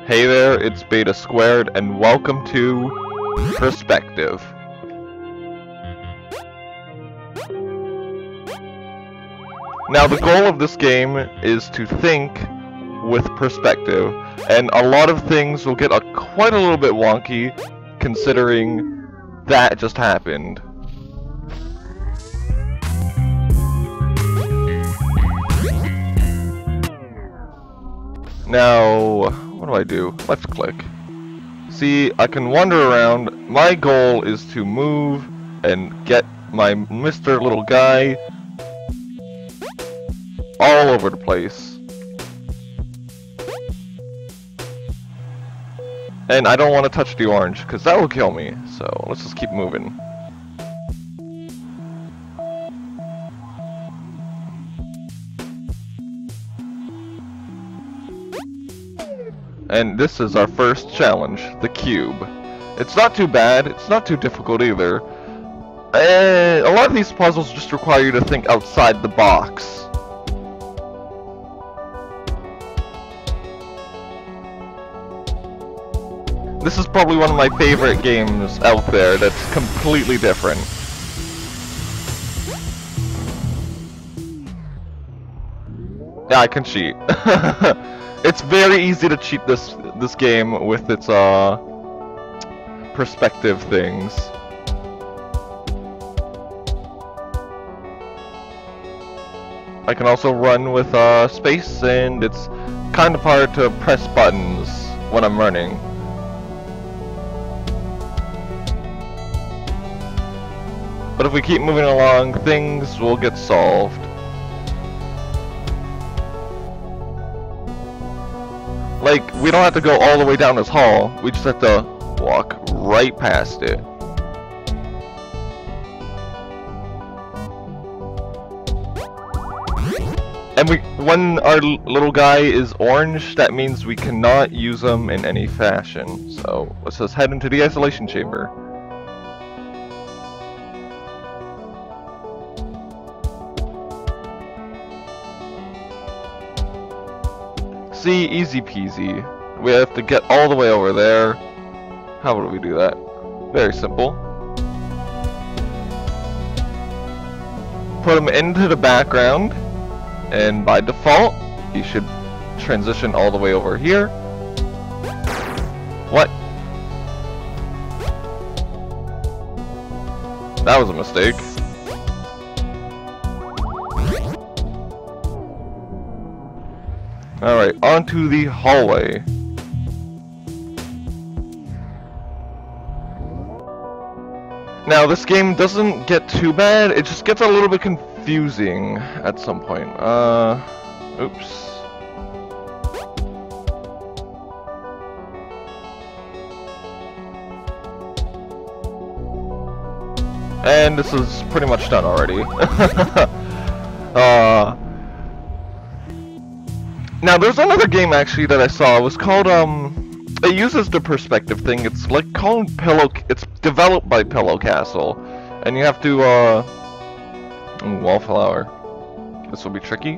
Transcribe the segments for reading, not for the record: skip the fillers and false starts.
Hey there, it's Beta Squared, and welcome to Perspective. Now, the goal of this game is to think with perspective, and a lot of things will get quite a little bit wonky, considering that just happened. Now, what do I do? Left click. See, I can wander around. My goal is to move and get my Mr. Little Guy all over the place. And I don't want to touch the orange, because that will kill me. So, let's just keep moving. And this is our first challenge, the cube. It's not too bad, it's not too difficult either. A lot of these puzzles just require you to think outside the box. This is probably one of my favorite games out there that's completely different. Yeah, I can cheat. It's very easy to cheat this game with its perspective things. I can also run with space, and it's kind of hard to press buttons when I'm running. But if we keep moving along, things will get solved. Like, we don't have to go all the way down this hall, we just have to walk right past it. And when our little guy is orange, that means we cannot use him in any fashion. So, let's just head into the isolation chamber. See, easy peasy. We have to get all the way over there. How would we do that? Very simple. Put him into the background, and by default, he should transition all the way over here. What? That was a mistake. Alright, onto the hallway. Now, this game doesn't get too bad, it just gets a little bit confusing at some point. Oops. And this is pretty much done already. Now, there's another game actually that I saw. It was called it uses the perspective thing. It's like called It's developed by Pillow Castle, and you have to wallflower. This will be tricky.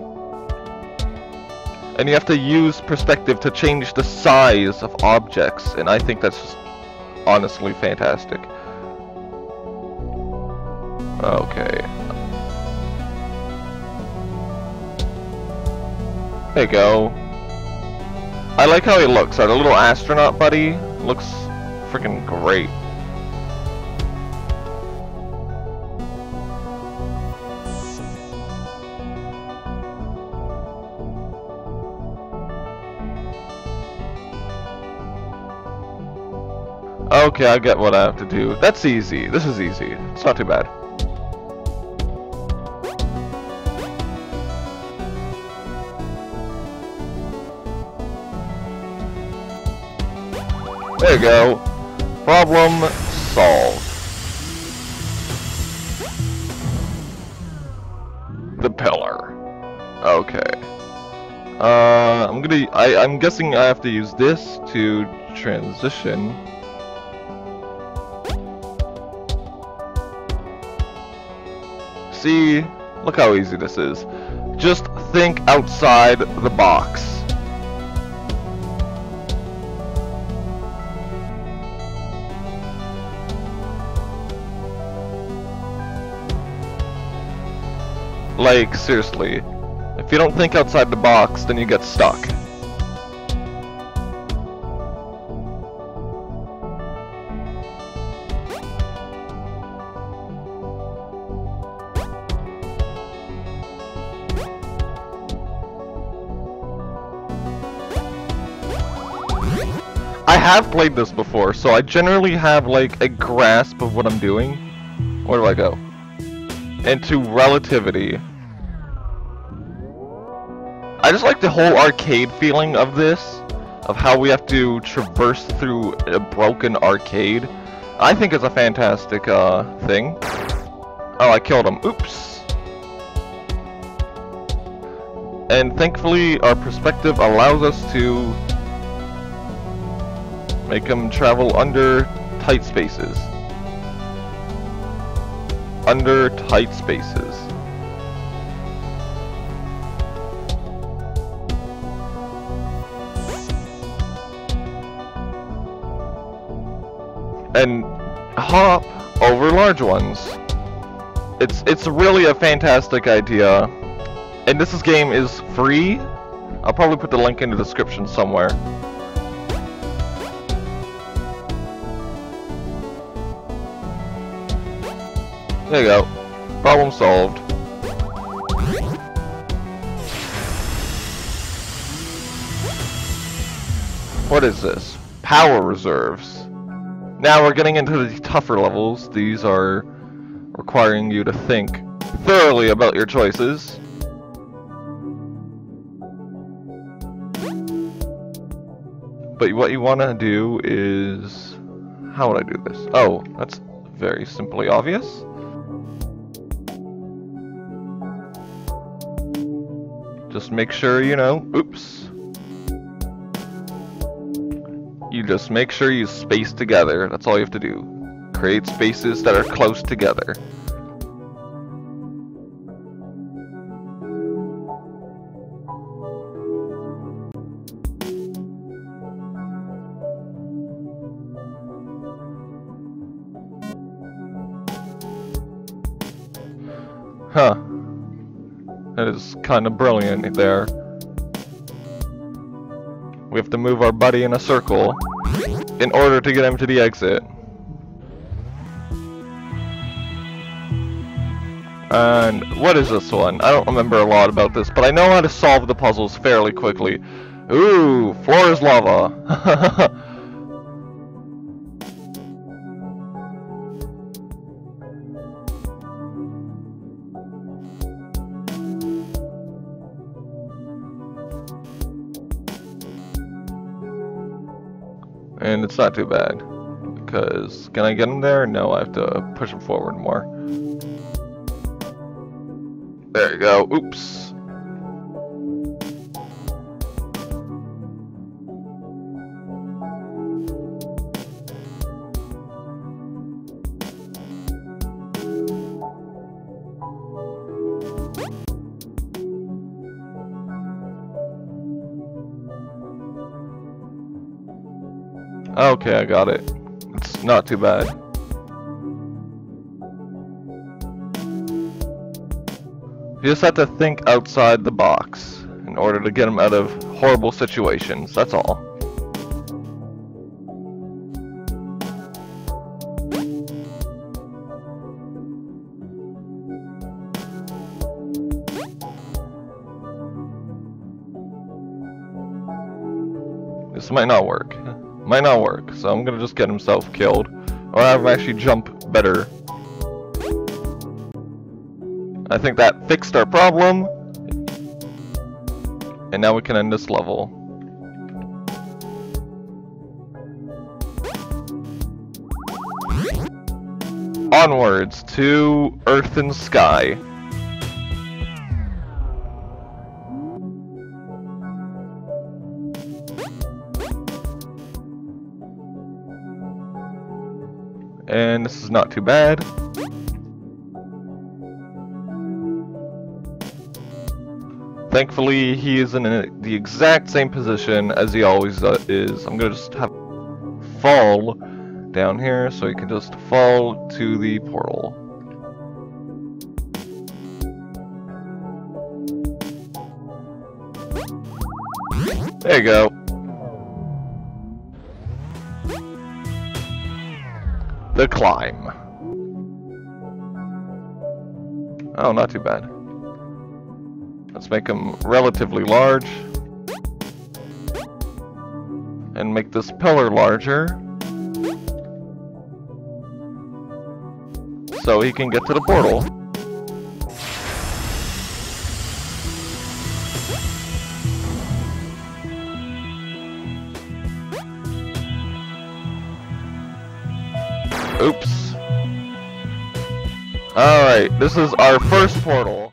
And you have to use perspective to change the size of objects, and I think that's just honestly fantastic. Okay. There you go. I like how he looks. Our little astronaut buddy looks freaking great. Okay, I get what I have to do. That's easy. This is easy. It's not too bad. There you go. Problem solved. The pillar. Okay. I'm guessing I have to use this to transition. See, look how easy this is. Just think outside the box. Like, seriously. If you don't think outside the box, then you get stuck. I have played this before, so I generally have like a grasp of what I'm doing. Where do I go? Into relativity. I just like the whole arcade feeling of this, of how we have to traverse through a broken arcade. I think it's a fantastic thing. Oh, I killed him. Oops. And thankfully, our perspective allows us to make him travel under tight spaces. Under tight spaces. And hop over large ones. It's really a fantastic idea. And this game is free. I'll probably put the link in the description somewhere. There you go. Problem solved. What is this? Power reserves. Now we're getting into the tougher levels. These are requiring you to think thoroughly about your choices. But what you want to do is... How would I do this? Oh, that's very simply obvious. Just make sure, you know, oops. You just make sure you space together. That's all you have to do. Create spaces that are close together. Huh. That is kind of brilliant there. We have to move our buddy in a circle in order to get him to the exit. And what is this one? I don't remember a lot about this, but I know how to solve the puzzles fairly quickly. Ooh, floor is lava. And it's not too bad, because can I get him there? No, I have to push him forward more. There you go. Oops. Okay, I got it. It's not too bad. You just have to think outside the box in order to get him out of horrible situations, that's all. This might not work. Might not work, so I'm gonna just get himself killed. Or have him actually jump better. I think that fixed our problem. And now we can end this level. Onwards to Earth and Sky. And this is not too bad. Thankfully, he is in the exact same position as he always is. I'm gonna just have fall down here so he can just fall to the portal. There you go. The climb. Oh, not too bad. Let's make them relatively large. And make this pillar larger. So he can get to the portal. Oops. Alright, this is our first portal.